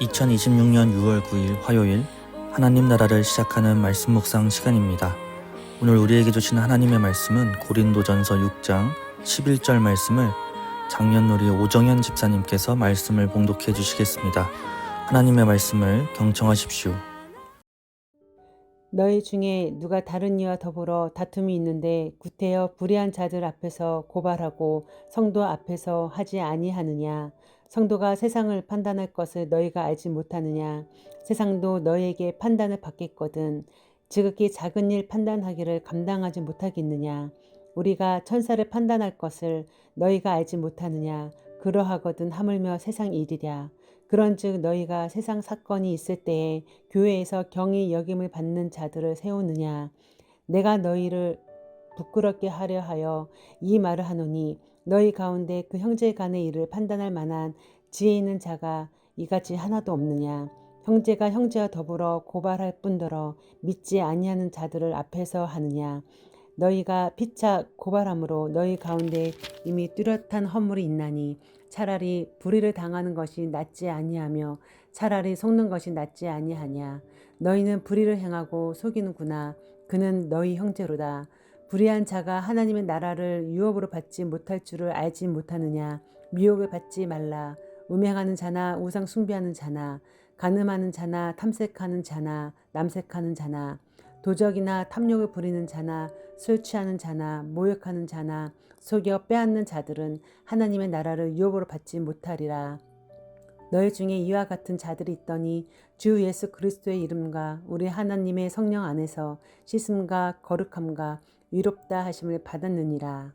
2026년 6월 9일 화요일 하나님 나라를 시작하는 말씀 묵상 시간입니다. 오늘 우리에게 주신 하나님의 말씀은 고린도전서 6장 11절 말씀을 장년놀이 오정현 집사님께서 말씀을 봉독해 주시겠습니다. 하나님의 말씀을 경청하십시오. 너희 중에 누가 다른 이와 더불어 다툼이 있는데 구태여 불의한 자들 앞에서 고발하고 성도 앞에서 하지 아니하느냐? 성도가 세상을 판단할 것을 너희가 알지 못하느냐? 세상도 너희에게 판단을 받겠거든. 지극히 작은 일 판단하기를 감당하지 못하겠느냐? 우리가 천사를 판단할 것을 너희가 알지 못하느냐? 그러하거든 하물며 세상 일이랴. 그런즉 너희가 세상 사건이 있을 때에 교회에서 경히 여김을 받는 자들을 세우느냐? 내가 너희를 부끄럽게 하려 하여 이 말을 하노니 너희 가운데 그 형제 간의 일을 판단할 만한 지혜 있는 자가 이같이 하나도 없느냐? 형제가 형제와 더불어 고발할 뿐더러 믿지 아니하는 자들을 앞에서 하느냐? 너희가 피차 고발함으로 너희 가운데 이미 뚜렷한 허물이 있나니 차라리 불의를 당하는 것이 낫지 아니하며 차라리 속는 것이 낫지 아니하냐. 너희는 불의를 행하고 속이는구나. 그는 너희 형제로다. 불의한 자가 하나님의 나라를 유업으로 받지 못할 줄을 알지 못하느냐. 미혹을 받지 말라. 음행하는 자나 우상 숭배하는 자나 간음하는 자나 탐색하는 자나 남색하는 자나 도적이나 탐욕을 부리는 자나 술 취하는 자나 모욕하는 자나 속여 빼앗는 자들은 하나님의 나라를 유업으로 받지 못하리라. 너희 중에 이와 같은 자들이 있더니 주 예수 그리스도의 이름과 우리 하나님의 성령 안에서 씻음과 거룩함과 위롭다 하심을 받았느니라.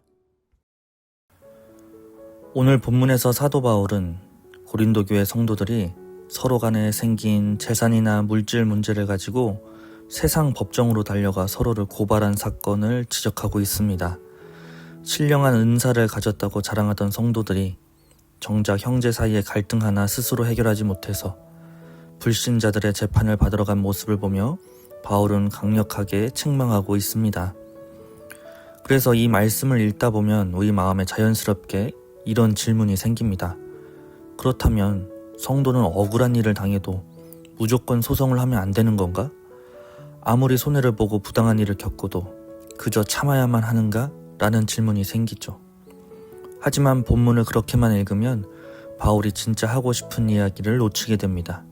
오늘 본문에서 사도 바울은 고린도 교회 성도들이 서로 간에 생긴 재산이나 물질 문제를 가지고 세상 법정으로 달려가 서로를 고발한 사건을 지적하고 있습니다. 신령한 은사를 가졌다고 자랑하던 성도들이 정작 형제 사이의 갈등 하나 스스로 해결하지 못해서 불신자들의 재판을 받으러 간 모습을 보며 바울은 강력하게 책망하고 있습니다. 그래서 이 말씀을 읽다 보면 우리 마음에 자연스럽게 이런 질문이 생깁니다. 그렇다면 성도는 억울한 일을 당해도 무조건 소송을 하면 안 되는 건가? 아무리 손해를 보고 부당한 일을 겪어도 그저 참아야만 하는가? 라는 질문이 생기죠. 하지만 본문을 그렇게만 읽으면 바울이 진짜 하고 싶은 이야기를 놓치게 됩니다.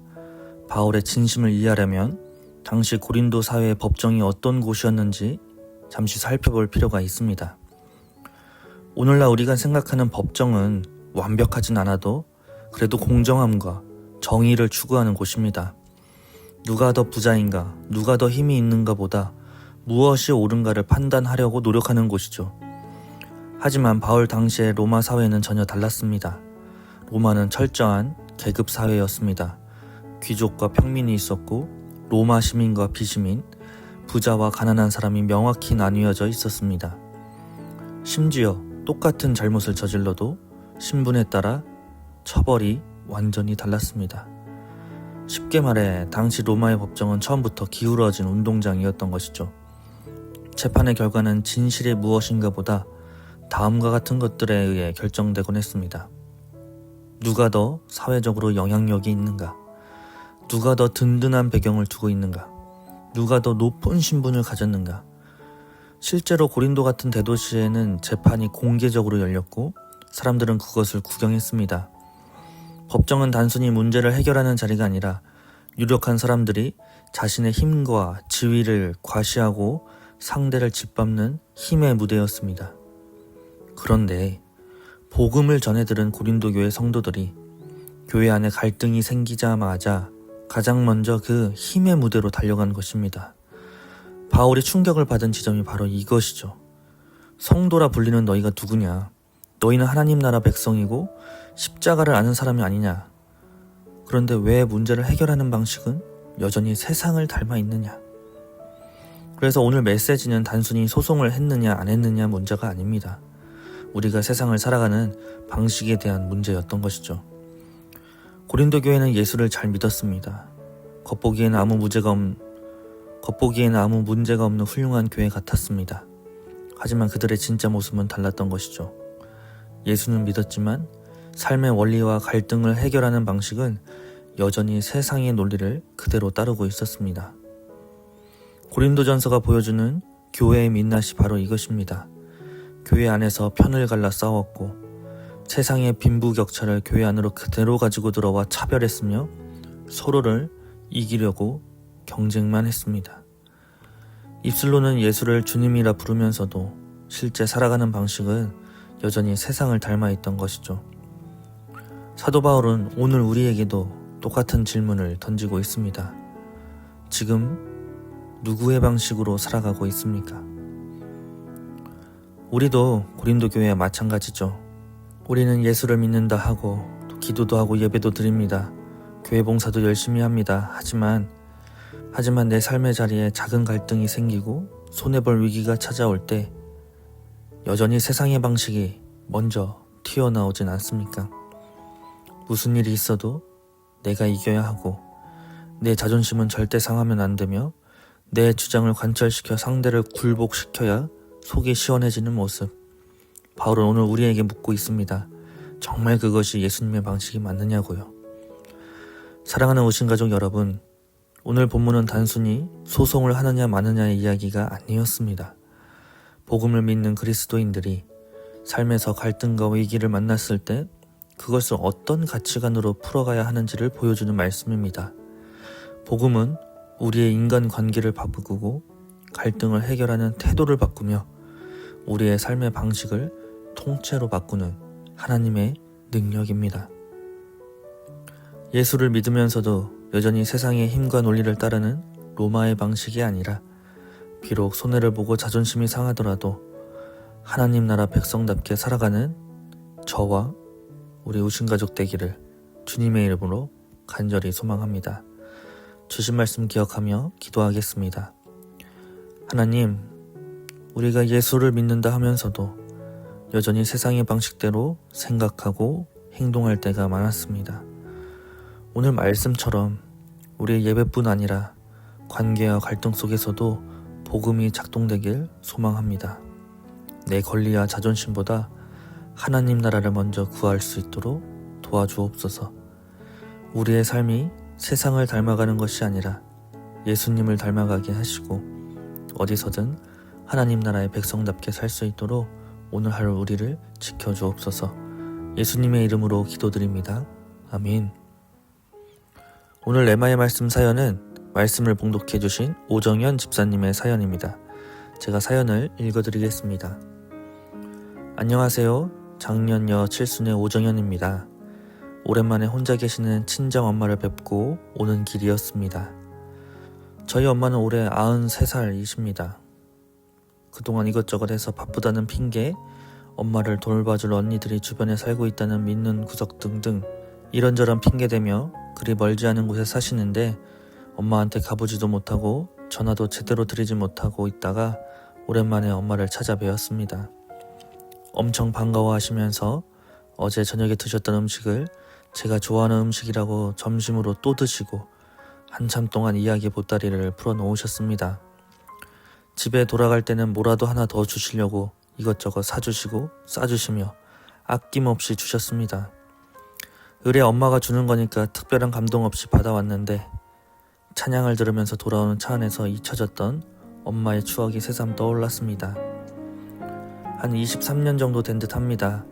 바울의 진심을 이해하려면 당시 고린도 사회의 법정이 어떤 곳이었는지 잠시 살펴볼 필요가 있습니다. 오늘날 우리가 생각하는 법정은 완벽하진 않아도 그래도 공정함과 정의를 추구하는 곳입니다. 누가 더 부자인가, 누가 더 힘이 있는가 보다 무엇이 옳은가를 판단하려고 노력하는 곳이죠. 하지만 바울 당시의 로마 사회는 전혀 달랐습니다. 로마는 철저한 계급 사회였습니다. 귀족과 평민이 있었고 로마 시민과 비시민, 부자와 가난한 사람이 명확히 나뉘어져 있었습니다. 심지어 똑같은 잘못을 저질러도 신분에 따라 처벌이 완전히 달랐습니다. 쉽게 말해 당시 로마의 법정은 처음부터 기울어진 운동장이었던 것이죠. 재판의 결과는 진실이 무엇인가 보다 다음과 같은 것들에 의해 결정되곤 했습니다. 누가 더 사회적으로 영향력이 있는가? 누가 더 든든한 배경을 두고 있는가? 누가 더 높은 신분을 가졌는가? 실제로 고린도 같은 대도시에는 재판이 공개적으로 열렸고 사람들은 그것을 구경했습니다. 법정은 단순히 문제를 해결하는 자리가 아니라 유력한 사람들이 자신의 힘과 지위를 과시하고 상대를 짓밟는 힘의 무대였습니다. 그런데 복음을 전해들은 고린도 교회 성도들이 교회 안에 갈등이 생기자마자 가장 먼저 그 힘의 무대로 달려간 것입니다. 바울이 충격을 받은 지점이 바로 이것이죠. 성도라 불리는 너희가 누구냐? 너희는 하나님 나라 백성이고 십자가를 아는 사람이 아니냐? 그런데 왜 문제를 해결하는 방식은 여전히 세상을 닮아 있느냐? 그래서 오늘 메시지는 단순히 소송을 했느냐 안 했느냐 문제가 아닙니다. 우리가 세상을 살아가는 방식에 대한 문제였던 것이죠. 고린도 교회는 예수를 잘 믿었습니다. 겉보기에는 아무 문제가 없는 훌륭한 교회 같았습니다. 하지만 그들의 진짜 모습은 달랐던 것이죠. 예수는 믿었지만 삶의 원리와 갈등을 해결하는 방식은 여전히 세상의 논리를 그대로 따르고 있었습니다. 고린도전서가 보여주는 교회의 민낯이 바로 이것입니다. 교회 안에서 편을 갈라 싸웠고 세상의 빈부격차를 교회 안으로 그대로 가지고 들어와 차별했으며 서로를 이기려고 경쟁만 했습니다. 입술로는 예수를 주님이라 부르면서도 실제 살아가는 방식은 여전히 세상을 닮아 있던 것이죠. 사도 바울은 오늘 우리에게도 똑같은 질문을 던지고 있습니다. 지금 누구의 방식으로 살아가고 있습니까? 우리도 고린도 교회와 마찬가지죠. 우리는 예수를 믿는다 하고 또 기도도 하고 예배도 드립니다. 교회 봉사도 열심히 합니다. 하지만 내 삶의 자리에 작은 갈등이 생기고 손해볼 위기가 찾아올 때 여전히 세상의 방식이 먼저 튀어나오진 않습니까? 무슨 일이 있어도 내가 이겨야 하고 내 자존심은 절대 상하면 안 되며 내 주장을 관철시켜 상대를 굴복시켜야 속이 시원해지는 모습. 바울은 오늘 우리에게 묻고 있습니다. 정말 그것이 예수님의 방식이 맞느냐고요. 사랑하는 오신가족 여러분, 오늘 본문은 단순히 소송을 하느냐 마느냐의 이야기가 아니었습니다. 복음을 믿는 그리스도인들이 삶에서 갈등과 위기를 만났을 때 그것을 어떤 가치관으로 풀어가야 하는지를 보여주는 말씀입니다. 복음은 우리의 인간관계를 바꾸고 갈등을 해결하는 태도를 바꾸며 우리의 삶의 방식을 통째로 바꾸는 하나님의 능력입니다. 예수를 믿으면서도 여전히 세상의 힘과 논리를 따르는 로마의 방식이 아니라 비록 손해를 보고 자존심이 상하더라도 하나님 나라 백성답게 살아가는 저와 우리 우신가족 되기를 주님의 이름으로 간절히 소망합니다. 주신 말씀 기억하며 기도하겠습니다. 하나님, 우리가 예수를 믿는다 하면서도 여전히 세상의 방식대로 생각하고 행동할 때가 많았습니다. 오늘 말씀처럼 우리의 예배뿐 아니라 관계와 갈등 속에서도 복음이 작동되길 소망합니다. 내 권리와 자존심보다 하나님 나라를 먼저 구할 수 있도록 도와주옵소서. 우리의 삶이 세상을 닮아가는 것이 아니라 예수님을 닮아가게 하시고 어디서든 하나님 나라의 백성답게 살 수 있도록 오늘 하루 우리를 지켜주옵소서. 예수님의 이름으로 기도드립니다. 아멘. 오늘 레마의 말씀 사연은 말씀을 봉독해 주신 오정현 집사님의 사연입니다. 제가 사연을 읽어드리겠습니다. 안녕하세요. 장년여 칠순의 오정현입니다. 오랜만에 혼자 계시는 친정 엄마를 뵙고 오는 길이었습니다. 저희 엄마는 올해 93살이십니다. 그동안 이것저것 해서 바쁘다는 핑계, 엄마를 돌봐줄 언니들이 주변에 살고 있다는 믿는 구석 등등 이런저런 핑계대며 그리 멀지 않은 곳에 사시는데 엄마한테 가보지도 못하고 전화도 제대로 드리지 못하고 있다가 오랜만에 엄마를 찾아뵈었습니다. 엄청 반가워하시면서 어제 저녁에 드셨던 음식을 제가 좋아하는 음식이라고 점심으로 또 드시고 한참 동안 이야기 보따리를 풀어놓으셨습니다. 집에 돌아갈 때는 뭐라도 하나 더 주시려고 이것저것 사주시고 싸주시며 아낌없이 주셨습니다. 의뢰 엄마가 주는 거니까 특별한 감동 없이 받아왔는데 찬양을 들으면서 돌아오는 차 안에서 잊혀졌던 엄마의 추억이 새삼 떠올랐습니다. 한 23년 정도 된 듯 합니다.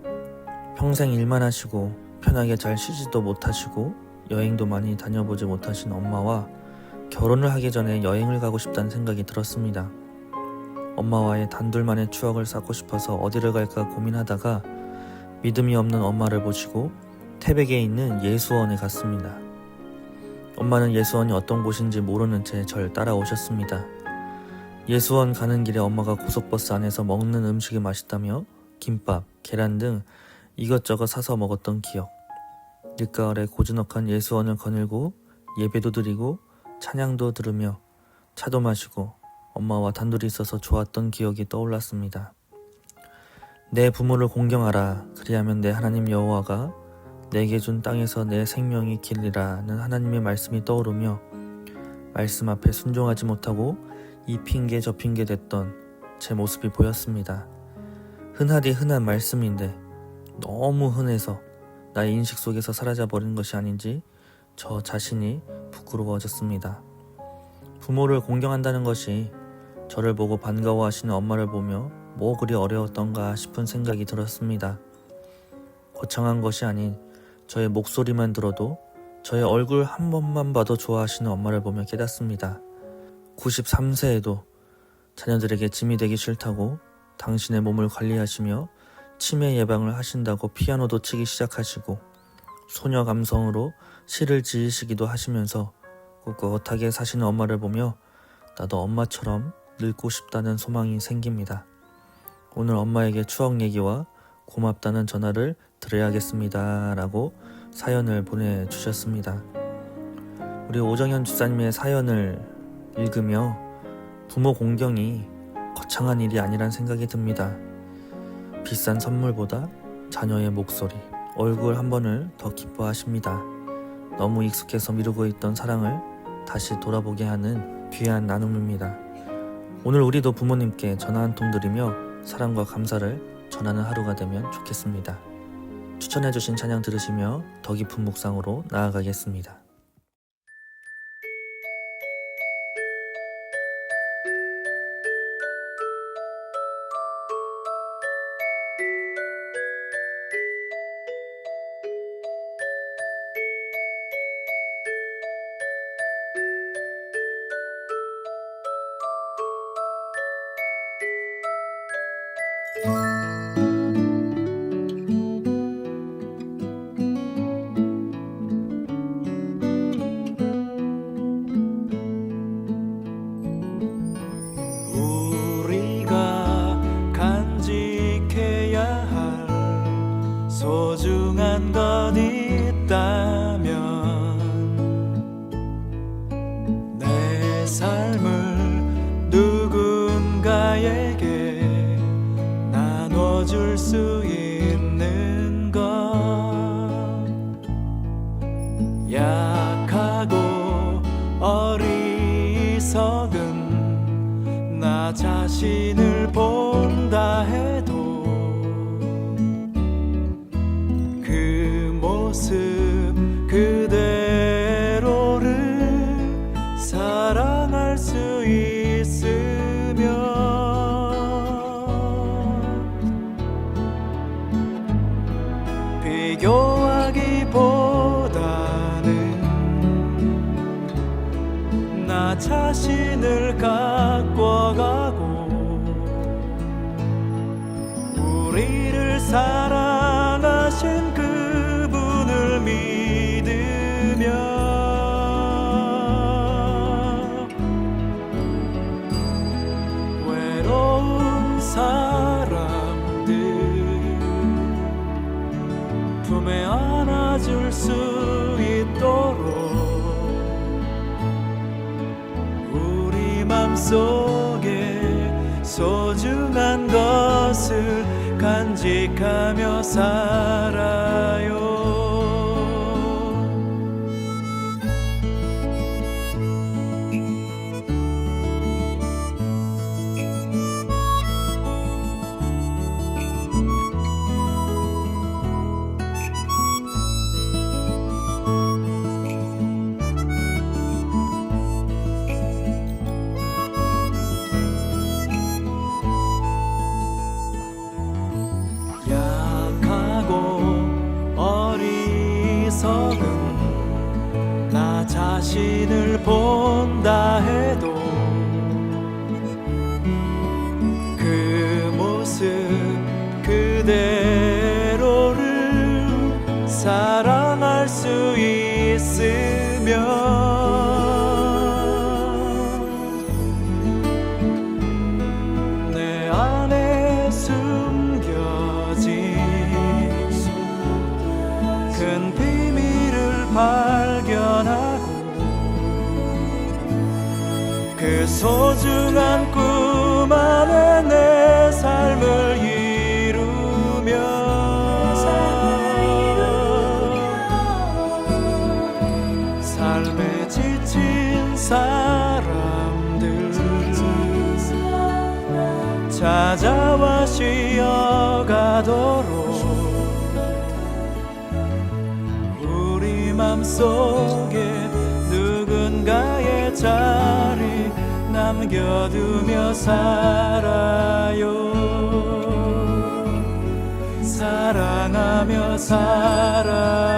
평생 일만 하시고 편하게 잘 쉬지도 못하시고 여행도 많이 다녀보지 못하신 엄마와 결혼을 하기 전에 여행을 가고 싶다는 생각이 들었습니다. 엄마와의 단둘만의 추억을 쌓고 싶어서 어디를 갈까 고민하다가 믿음이 없는 엄마를 모시고 태백에 있는 예수원에 갔습니다. 엄마는 예수원이 어떤 곳인지 모르는 채 절 따라오셨습니다. 예수원 가는 길에 엄마가 고속버스 안에서 먹는 음식이 맛있다며 김밥, 계란 등 이것저것 사서 먹었던 기억. 늦가을에 고즈넉한 예수원을 거닐고 예배도 드리고 찬양도 들으며 차도 마시고 엄마와 단둘이 있어서 좋았던 기억이 떠올랐습니다. 내 부모를 공경하라. 그리하면 내 하나님 여호와가 내게 준 땅에서 내 생명이 길리라는 하나님의 말씀이 떠오르며 말씀 앞에 순종하지 못하고 이 핑계 저 핑계 댔던 제 모습이 보였습니다. 흔하디 흔한 말씀인데 너무 흔해서 나의 인식 속에서 사라져버린 것이 아닌지 저 자신이 부끄러워졌습니다. 부모를 공경한다는 것이 저를 보고 반가워하시는 엄마를 보며 뭐 그리 어려웠던가 싶은 생각이 들었습니다. 거창한 것이 아닌 저의 목소리만 들어도 저의 얼굴 한 번만 봐도 좋아하시는 엄마를 보며 깨닫습니다. 93세에도 자녀들에게 짐이 되기 싫다고 당신의 몸을 관리하시며 치매 예방을 하신다고 피아노도 치기 시작하시고 소녀 감성으로 시를 지으시기도 하시면서 꿋꿋하게 사시는 엄마를 보며 나도 엄마처럼 늙고 싶다는 소망이 생깁니다. 오늘 엄마에게 추억 얘기와 고맙다는 전화를 드려야겠습니다 라고 사연을 보내주셨습니다. 우리 오정현 집사님의 사연을 읽으며 부모 공경이 거창한 일이 아니란 생각이 듭니다. 비싼 선물보다 자녀의 목소리, 얼굴 한 번을 더 기뻐하십니다. 너무 익숙해서 미루고 있던 사랑을 다시 돌아보게 하는 귀한 나눔입니다. 오늘 우리도 부모님께 전화 한 통 드리며 사랑과 감사를 전하는 하루가 되면 좋겠습니다. 추천해주신 찬양 들으시며 더 깊은 묵상으로 나아가겠습니다. 우리가 간직해야 할 소중한 것 있다면 내 삶을 누군가에게 나눠줄 수 있는 것, 약하고 어리석은 나 자신을 본다 해도 그 모습 그대로를 사랑할 수 있으면 비교하기보다는 나 자신을 가꿔가고 우리를 사랑하신 그분을 믿으며 외로운 사람들 품에 안아줄 수 있도록 우리 맘속에 소중한 것을 간직하며 살아요. 나 자신을 본다 해도 그 모습 그대로를 사랑할 수 있으면 내 안에 숨겨진 큰 비밀을 발견하고 그 소중한 꿈 안에 내 삶을 이루며 삶에 지친 사람들 찾아와 쉬어가도록 마음속에 누군가의 자리 남겨두며 살아요. 사랑하며 살아요.